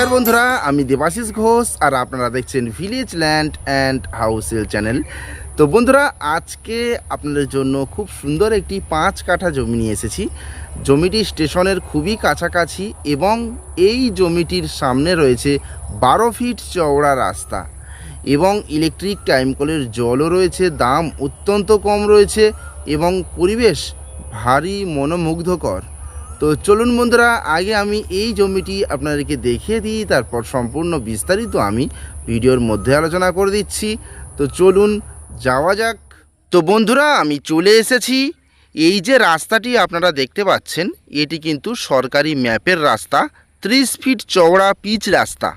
নমস্কার বন্ধুরা, আমি দেবাশিস ঘোষ আর আপনারা দেখছেন ভিলেজ ল্যান্ড অ্যান্ড হাউসেল চ্যানেল। তো বন্ধুরা, আজকে আপনাদের জন্য খুব সুন্দর একটি 5 কাঠা জমি নিয়ে এসেছি। জমিটি স্টেশনের খুবই কাছাকাছি এবং এই জমিটির সামনে রয়েছে 12 ফিট চওড়া রাস্তা এবং ইলেকট্রিক টাইম কলের জলও রয়েছে। দাম অত্যন্ত কম রয়েছে এবং পরিবেশ ভারী মনোমুগ্ধকর। তো চলুন বন্ধুরা, আগে আমি এই জমিটি আপনাদেরকে দেখিয়ে দিই, তারপর সম্পূর্ণ বিস্তারিত আমি ভিডিওর মধ্যে আলোচনা করে দিচ্ছি। তো চলুন যাওয়া যাক। তো বন্ধুরা, আমি চলে এসেছি। এই যে রাস্তাটি আপনারা দেখতে পাচ্ছেন, এটি কিন্তু সরকারি ম্যাপের রাস্তা, 30 ফিট চওড়া পিচ রাস্তা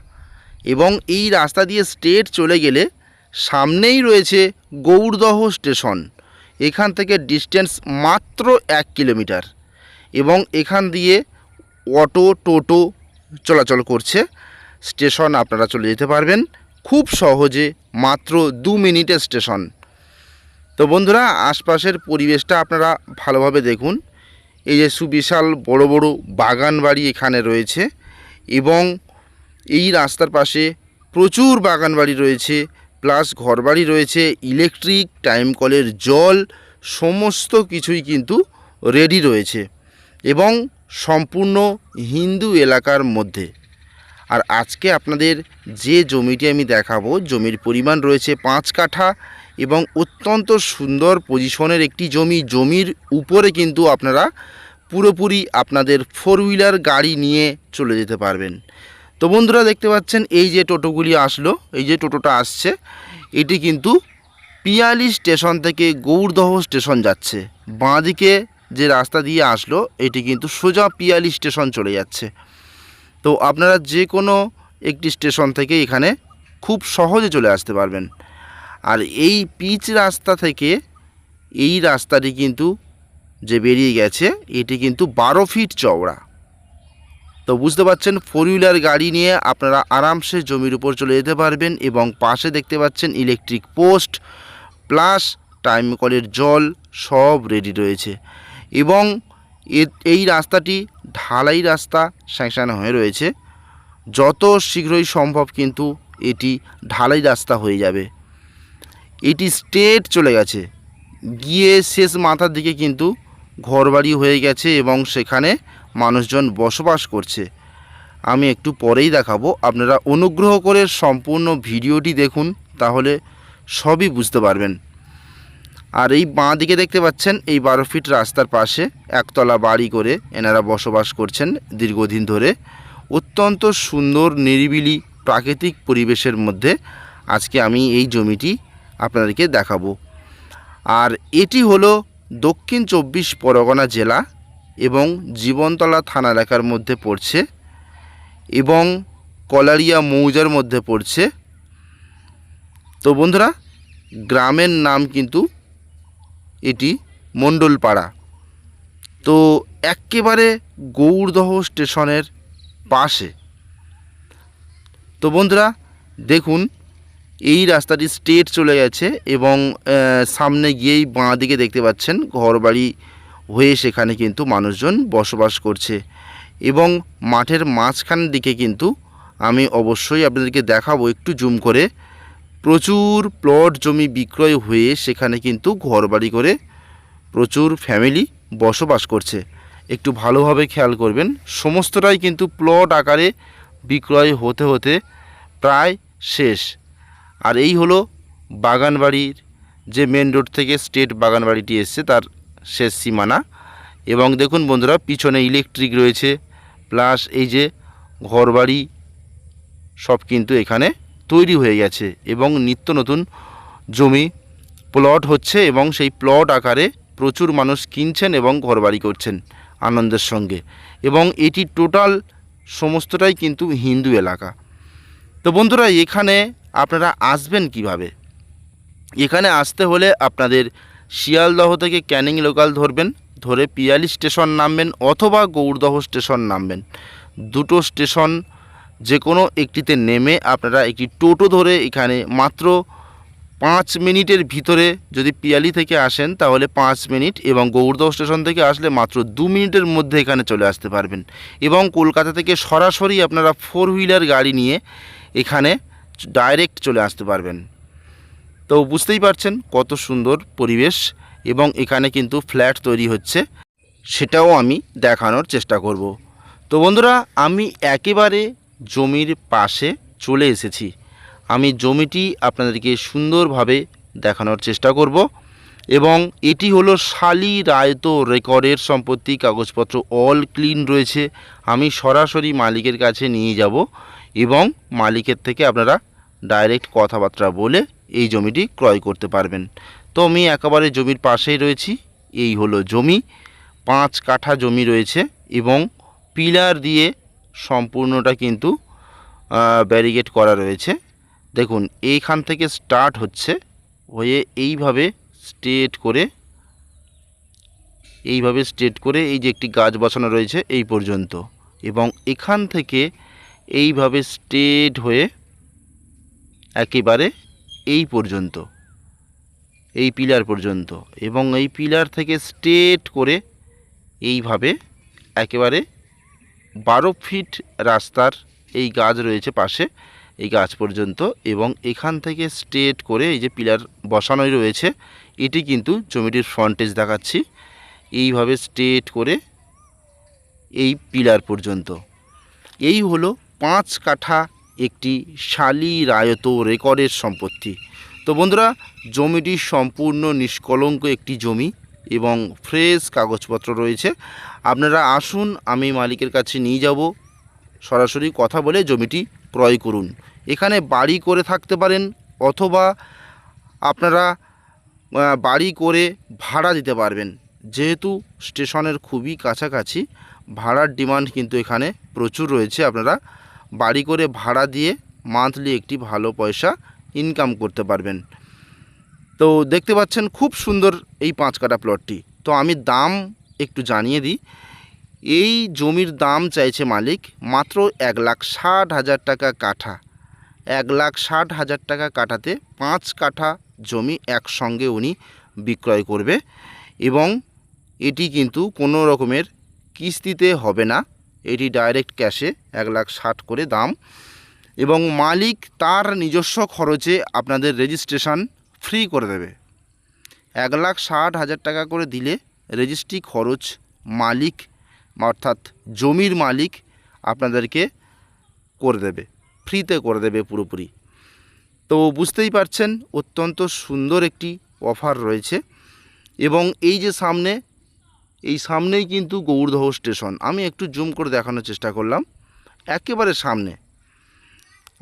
এবং এই রাস্তা দিয়ে স্ট্রেট চলে গেলে সামনেই রয়েছে গৌরদহ স্টেশন। এখান থেকে ডিস্টেন্স মাত্র 1 কিলোমিটার এবং এখান দিয়ে অটো টোটো চলাচল করছে। স্টেশন আপনারা চলে যেতে পারবেন খুব সহজে, মাত্র 2 মিনিটের স্টেশন। তো বন্ধুরা, আশপাশের পরিবেশটা আপনারা ভালোভাবে দেখুন। এই যে সুবিশাল বড় বড় বাগান বাড়ি এখানে রয়েছে এবং এই রাস্তার পাশে প্রচুর বাগান বাড়ি রয়েছে, প্লাস ঘরবাড়ি রয়েছে, ইলেকট্রিক টাইম কলের জল সমস্ত কিছুই কিন্তু রেডি রয়েছে এবং সম্পূর্ণ হিন্দু এলাকার মধ্যে। আর আজকে আপনাদের যে জমিটি আমি দেখাবো, জমির পরিমাণ রয়েছে 5 কাঠা এবং অত্যন্ত সুন্দর পজিশনের একটি জমি। জমির উপরে কিন্তু আপনারা পুরোপুরি আপনাদের 4 হুইলার গাড়ি নিয়ে চলে যেতে পারবেন। তো বন্ধুরা, দেখতে পাচ্ছেন এই যে টোটোগুলি আসলো, এই যে টোটোটা আসছে, এটি কিন্তু পিয়ালি স্টেশন থেকে গৌরদহ স্টেশন যাচ্ছে। বাঁদিকে যে রাস্তা দিয়ে আসলো, এটি কিন্তু সোজা পিয়ালি স্টেশন চলে যাচ্ছে। তো আপনারা যে কোনো একটি স্টেশন থেকে এখানে খুব সহজে চলে আসতে পারবেন। আর এই পিচ রাস্তা থেকে এই রাস্তাটি কিন্তু যে বেরিয়ে গেছে, এটি কিন্তু 12 ফিট চওড়া। তো বুঝতে পারছেন, 4 হুইলার গাড়ি নিয়ে আপনারা আরামসে জমির উপর চলে যেতে পারবেন এবং পাশে দেখতে পাচ্ছেন ইলেকট্রিক পোস্ট প্লাস টাইম কলের জল সব রেডি রয়েছে এবং এই রাস্তাটি ঢালাই রাস্তা স্যাংশন হয়ে রয়েছে। যত শীঘ্রই সম্ভব কিন্তু এটি ঢালাই রাস্তা হয়ে যাবে। এটি স্ট্রেট চলে গেছে, গিয়ে শেষ মাথার দিকে কিন্তু ঘরবাড়ি হয়ে গেছে এবং সেখানে মানুষজন বসবাস করছে। আমি একটু পরেই দেখাবো, আপনারা অনুগ্রহ করে সম্পূর্ণ ভিডিওটি দেখুন, তাহলে সবই বুঝতে পারবেন। আর এই বাঁ দিকে দেখতে পাচ্ছেন, এই 12 ফিট রাস্তার পাশে একতলা বাড়ি করে এনারা বসবাস করছেন দীর্ঘদিন ধরে। অত্যন্ত সুন্দর নিরিবিলি প্রাকৃতিক পরিবেশের মধ্যে আজকে আমি এই জমিটি আপনাদেরকে দেখাবো। আর এটি হলো দক্ষিণ 24 পরগনা জেলা এবং জীবনতলা থানা এলাকার মধ্যে পড়ছে এবং কলারিয়া মৌজার মধ্যে পড়ছে। তো বন্ধুরা, গ্রামের নাম কিন্তু এটি মণ্ডলপাড়া। তো একেবারে গৌরদহ স্টেশনের পাশে। তো বন্ধুরা দেখুন, এই রাস্তাটি স্ট্রেট চলে গেছে এবং সামনে গিয়েই বাঁ দিকে দেখতে পাচ্ছেন ঘরবাড়ি হয়ে সেখানে কিন্তু মানুষজন বসবাস করছে এবং মাঠের মাঝখানের দিকে কিন্তু আমি অবশ্যই আপনাদেরকে দেখাবো একটু জুম করে, প্রচুর প্লট জমি বিক্রয় হয়ে সেখানে কিন্তু ঘরবাড়ি করে প্রচুর ফ্যামিলি বসবাস করছে। একটু ভালোভাবে খেয়াল করবেন, সমস্তটাই কিন্তু প্লট আকারে বিক্রয় হতে হতে প্রায় শেষ। আর এই হলো বাগানবাড়ির যে মেন রোড থেকে স্টেট বাগানবাড়িটি এসছে তার শেষ সীমানা। এবং দেখুন বন্ধুরা, পিছনে ইলেকট্রিক রয়েছে প্লাস এই যে ঘরবাড়ি সব কিন্তু এখানে তৈরি হয়ে গেছে এবং নিত্য নতুন জমি প্লট হচ্ছে এবং সেই প্লট আকারে প্রচুর মানুষ কিনছেন এবং ঘরবাড়ি করছেন আনন্দের সঙ্গে। এবং এটি টোটাল সমস্তটাই কিন্তু হিন্দু এলাকা। তো বন্ধুরা, এখানে আপনারা আসবেন কিভাবে? এখানে আসতে হলে আপনাদের শিয়ালদহ থেকে ক্যানিং লোকাল ধরবেন, ধরে পিয়ালি স্টেশন নামবেন অথবা গৌরদহ স্টেশন নামবেন। দুটো স্টেশন যে কোনো একটিতে নেমে আপনারা একটি টোটো ধরে এখানে মাত্র মিনিটের ভিতরে যদি পিয়ালি থেকে আসেন তাহলে 5 মিনিট, এবং গৌড়দহ স্টেশন থেকে আসলে মাত্র 2 মিনিটের মধ্যে এখানে চলে আসতে পারবেন। এবং কলকাতা থেকে সরাসরি আপনারা 4 হুইলার গাড়ি নিয়ে এখানে ডাইরেক্ট চলে আসতে পারবেন। তো বুঝতেই পারছেন কত সুন্দর পরিবেশ, এবং এখানে কিন্তু ফ্ল্যাট তৈরি হচ্ছে, সেটাও আমি দেখানোর চেষ্টা করব। তো বন্ধুরা, আমি একেবারে জমির পাশে চলে এসেছি। আমি জমিটি আপনাদেরকে সুন্দরভাবে দেখানোর চেষ্টা করব। এবং এটি হলো শালি রায়তো রেকর্ডের সম্পত্তি, কাগজপত্র অল ক্লিন রয়েছে। আমি সরাসরি মালিকের কাছে নিয়ে যাব এবং মালিকের থেকে আপনারা ডাইরেক্ট কথাবার্তা বলে এই জমিটি ক্রয় করতে পারবেন। তো আমি একেবারে জমির পাশেই রয়েছি। এই হলো জমি, 5 কাঠা জমি রয়েছে, এবং পিলার দিয়ে সম্পূর্ণটা কিন্তু ব্যারিকেড করা রয়েছে। দেখুন, এইখান থেকে স্টার্ট হচ্ছে হয়ে এইভাবে স্ট্রেট করে এই যে একটি গাছ বসানো রয়েছে এই পর্যন্ত, এবং এখান থেকে এইভাবে স্ট্রেট হয়ে একেবারে এই পর্যন্ত, এই পিলার পর্যন্ত, এবং এই পিলার থেকে স্ট্রেট করে এইভাবে একেবারে 12 ফিট রাস্তার এই গাছ রয়েছে পাশে, এই গাছ পর্যন্ত, এবং এখান থেকে স্ট্রেট করে এই যে পিলার বসানোই রয়েছে, এটি কিন্তু জমিটির ফ্রন্টেজ দেখাচ্ছি, এইভাবে স্ট্রেট করে এই পিলার পর্যন্ত। এই হলো 5 কাঠা একটি শালি রায়তো রেকর্ডের সম্পত্তি। তো বন্ধুরা, জমিটি সম্পূর্ণ নিষ্কলঙ্ক একটি জমি এবং ফ্রেশ কাগজপত্র রয়েছে। আপনারা আসুন, আমি মালিকের কাছে নিয়ে যাব, সরাসরি কথা বলে জমিটি ক্রয় করুন। এখানে বাড়ি করে থাকতে পারেন, অথবা আপনারা বাড়ি করে ভাড়া দিতে পারবেন। যেহেতু স্টেশনের খুবই কাছাকাছি, ভাড়ার ডিমান্ড কিন্তু এখানে প্রচুর রয়েছে। আপনারা বাড়ি করে ভাড়া দিয়ে মান্থলি একটি ভালো পয়সা ইনকাম করতে পারবেন। তো দেখতে পাচ্ছেন খুব সুন্দর এই 5 কাঠা প্লটটি। তো আমি দাম একটু জানিয়ে দিই। এই জমির দাম চাইছে মালিক মাত্র 1,60,000 টাকা কাঠা। 1,60,000 টাকা কাঠাতে 5 কাঠা জমি একসঙ্গে উনি বিক্রয় করবে, এবং এটি কিন্তু কোনো রকমের কিস্তিতে হবে না, এটি ডাইরেক্ট ক্যাশে 1,60,000 করে দাম। এবং মালিক তার নিজস্ব খরচে আপনাদের রেজিস্ট্রেশন ফ্রি করে দেবে। 1,60,000 টাকা করে দিলে রেজিস্ট্রি খরচ মালিক, অর্থাৎ জমির মালিক আপনাদেরকে করে দেবে, ফ্রিতে করে দেবে পুরোপুরি। তো বুঝতেই পারছেন অত্যন্ত সুন্দর একটি অফার রয়েছে। এবং এই যে সামনেই কিন্তু গৌড়দহ স্টেশন, আমি একটু জুম করে দেখানোর চেষ্টা করলাম, একেবারে সামনে।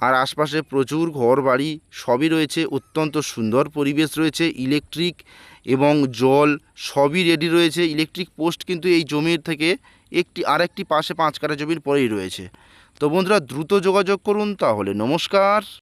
আর আশপাশে প্রচুর ঘর বাড়ি সবই রয়েছে, অত্যন্ত সুন্দর পরিবেশ রয়েছে, ইলেকট্রিক এবং জল সবই রেডি রয়েছে। ইলেকট্রিক পোস্ট কিন্তু এই জমির থেকে আরেকটি পাশে 5 কাঠা জমির পরেই রয়েছে। তো বন্ধুরা, দ্রুত যোগাযোগ করুন। তাহলে নমস্কার।